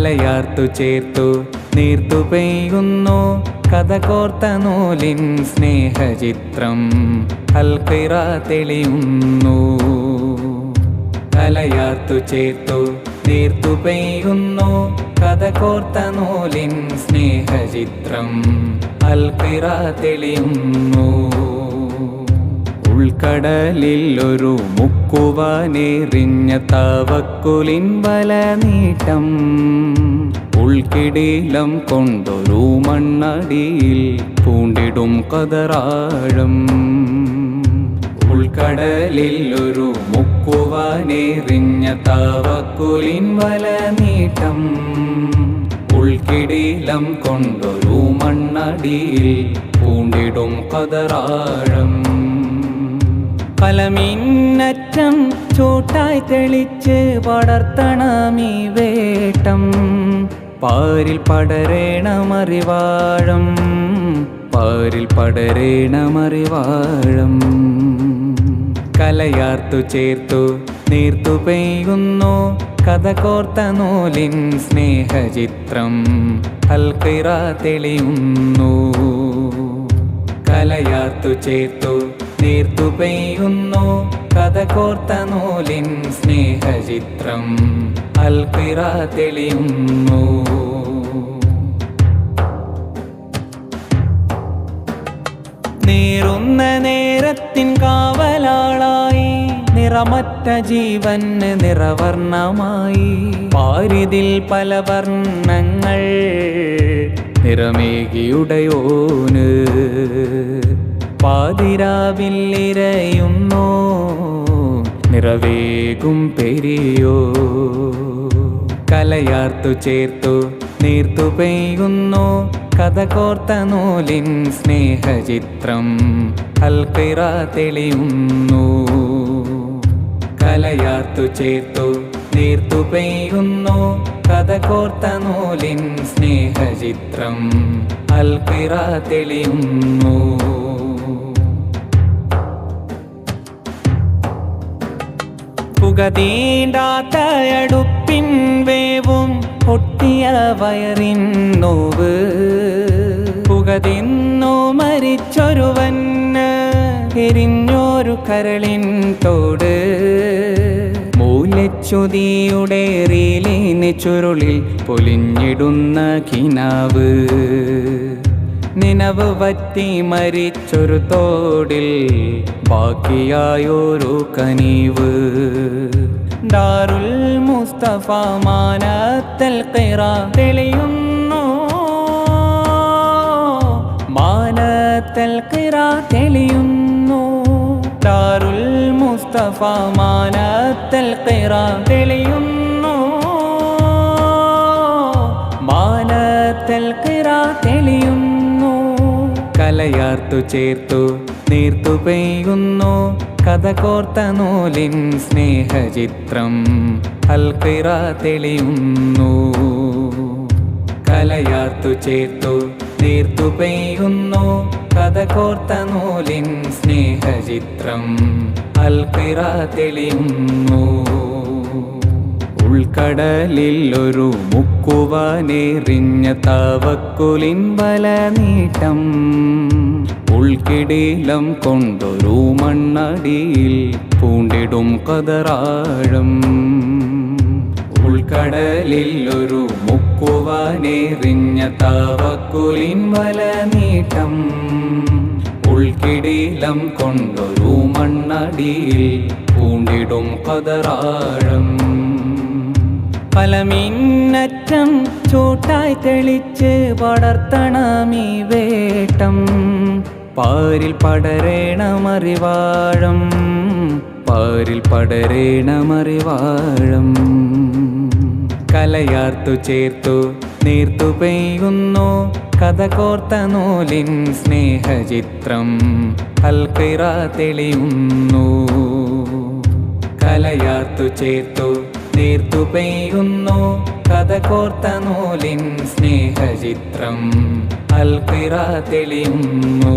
കലയാർത്തു ചേർത്തു നീർത്തു പെയ്യുന്നു കഥ കോർത്ത നൂലിൻ സ്നേഹചിത്രം അൽഖിറ തെളിയുന്നു. കലയാർത്തു ചേർത്തു നീർത്തു പെയ്യുന്നു കഥ കോർത്ത നൂലിൻ സ്നേഹചിത്രം അൽഖിറ തെളിയുന്നു. ഉൾക്കടലിൽ ഒരു മുക്കുവാനെറിഞ്ഞ തവക്കുലിൻ വല നീട്ടം ഉൾക്കിടിലം കൊണ്ടൊരു മണ്ണടിയിൽ പൂണ്ടിടും കതറാഴം. ഉൾക്കടലിൽ ഒരു മുക്കുവാനെറിഞ്ഞ തവക്കുലിൻ വല നീട്ടം ഉൾക്കിടിലം കൊണ്ടൊരു മണ്ണടിയിൽ പൂണ്ടിടും കതറാഴം. കലമിന്നറ്റം ചൂട്ടായി തെളിച്ച് പടർത്തണമീ വേട്ടം പാരിൽ പടരേണമറിവാഴം പാരിൽ പടരേണമറിവാഴം. കലയാർത്തു ചേർത്തു നീർത്തു പെയ്യുന്നു കഥ കോർത്ത നൂലിൻ സ്നേഹചിത്രം അൽഖിറ തെളിയുന്നു. കലയാർത്തു ചേർത്തു നീർത്തു പെയ്യുന്നു കഥ കോർത്ത നൂലിൻ സ്നേഹചിത്രം അൽഖിറ തെളിയുന്നു. നീറുന്ന നേരത്തിൻ കാവലാളായി നിറമറ്റ ജീവന് നിറവർണ്ണമായി പാരിതിൽ പല വർണ്ണങ്ങൾ നിറമേകിയുടയോന് പാതിരാവില്ലിരയുന്നു നിറവേകും പെരിയോ. കലയാർത്തു ചേർത്തു നീർത്തു പെയ്യുന്നു കഥ കോർത്ത നൂലിൻ സ്നേഹചിത്രം അൽഖിറ തെളിയുന്നു. കലയാർത്തു ചേർത്തു നീർത്തു പെയ്യുന്നു കഥ കോർത്ത നൂലിൻ സ്നേഹചിത്രം അൽഖിറ തെളിയുന്നു. പുകതീണ്ടാത്തയടുപ്പിൻ വേവും പൊട്ടിയ വയറിൻ നോവ് പുകതിന്നു മരിച്ചൊരുവന് എരിഞ്ഞോരു കരളിൻ തോട് മൂലച്ചുതിയുടെ റീലിന് ചുരുളിൽ പൊലിഞ്ഞിടുന്ന കിനാവ് നിനവ് പറ്റി മരിച്ചൊരു തോടിൽ ബാക്കിയായൊരു കനീവ്. ദാറുൽ മുസ്തഫ മാനത്തൽ ഖിറ തെളിയുന്നു മാനത്തൽ ഖിറ തെളിയുന്നു. ദാറുൽ മുസ്തഫ മാനത്തൽ ഖിറ തെളിയുന്നു മാനത്തൽ ഖിറ തെളിയുന്നു. കലയാർത്തു ചേർത്തു നീർത്തു പെയ്യുന്നു കഥ കോർത്ത നൂലിൻ സ്നേഹചിത്രം അൽഖിറ തെളിയുന്നു. കലയാർത്തു ചേർത്തു നീർത്തു പെയ്യുന്നു കഥ കോർത്ത നൂലിൻ സ്നേഹചിത്രം അൽഖിറ തെളിയുന്നു. ഉൾക്കടലിൽ ഒരു മുക്കുവാനെറിഞ്ഞ തവക്കുലിൻ വല നീട്ടം ഉൾക്കിടിലം കൊണ്ടൊരു മണ്ണടിയിൽ പൂണ്ടിടും കതറാഴം. ഉൾക്കടലിൽ ഒരു മുക്കുവാനെറിഞ്ഞ തവക്കുലിൻ വല നീട്ടം ഉൾക്കിടിലം കൊണ്ടൊരു മണ്ണടിയിൽ പൂണ്ടിടും കതറാഴം. കലമിന്നറ്റം ചൂട്ടായി തെളിച്ച് പടർത്തണമീ വേട്ടം പാരിൽ പടരേണമറിവാഴം പാരിൽ പടരേണമറിവാഴം. കലയാർത്തു ചേർത്തു നീർത്തു പെയ്യുന്നു കഥ കോർത്ത നൂലിൻ സ്നേഹചിത്രം അൽഖിറ തെളിയുന്നു. കലയാർത്തു ചേർത്തു നീർത്തു പെയ്യുന്നു കഥ കോർത്ത നൂലിൻ സ്നേഹചിത്രം അൽഖിറ തെളിയുന്നു.